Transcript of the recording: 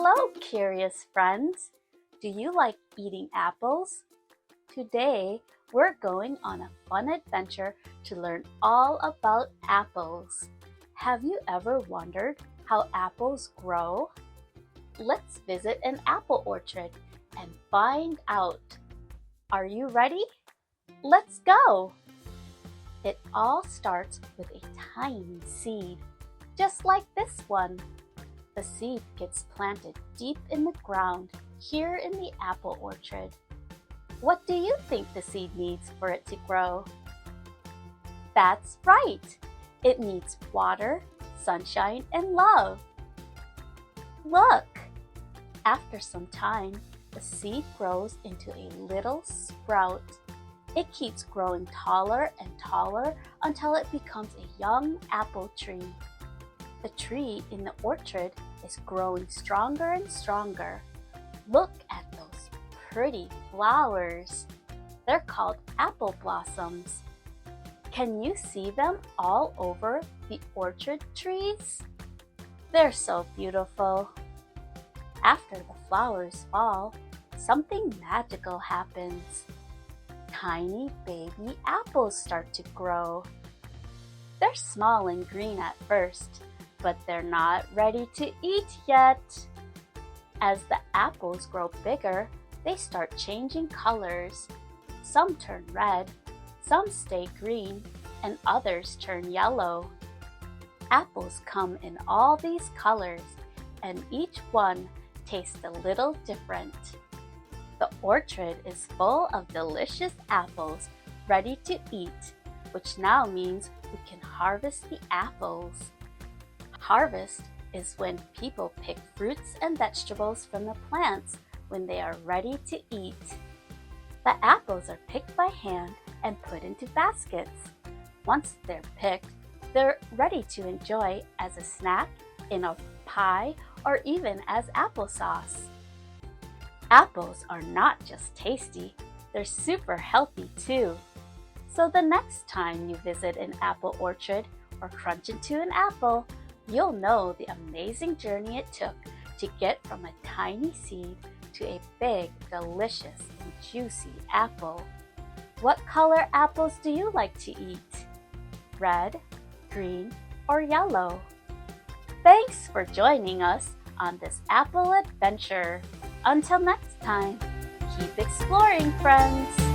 Hello, curious friends! Do you like eating apples? Today, we're going on a fun adventure to learn all about apples. Have you ever wondered how apples grow? Let's visit an apple orchard and find out. Are you ready? Let's go! It all starts with a tiny seed, just like this one. The seed gets planted deep in the ground here in the apple orchard. What do you think the seed needs for it to grow? That's right! It needs water, sunshine, and love. Look! After some time, the seed grows into a little sprout. It keeps growing taller and taller until it becomes a young apple tree. The tree in the orchard is growing stronger and stronger. Look at those pretty flowers. They're called apple blossoms. Can you see them all over the orchard trees? They're so beautiful. After the flowers fall, something magical happens. Tiny baby apples start to grow. They're small and green at first, but they're not ready to eat yet. As the apples grow bigger, they start changing colors. Some turn red, some stay green, and others turn yellow. Apples come in all these colors, and each one tastes a little different. The orchard is full of delicious apples ready to eat, which now means we can harvest the apples. Harvest is when people pick fruits and vegetables from the plants when they are ready to eat. The apples are picked by hand and put into baskets. Once they're picked, they're ready to enjoy as a snack, in a pie, or even as applesauce. Apples are not just tasty, they're super healthy too. So the next time you visit an apple orchard or crunch into an apple, you'll know the amazing journey it took to get from a tiny seed to a big, delicious, and juicy apple. What color apples do you like to eat? Red, green, or yellow? Thanks for joining us on this apple adventure. Until next time, keep exploring, friends!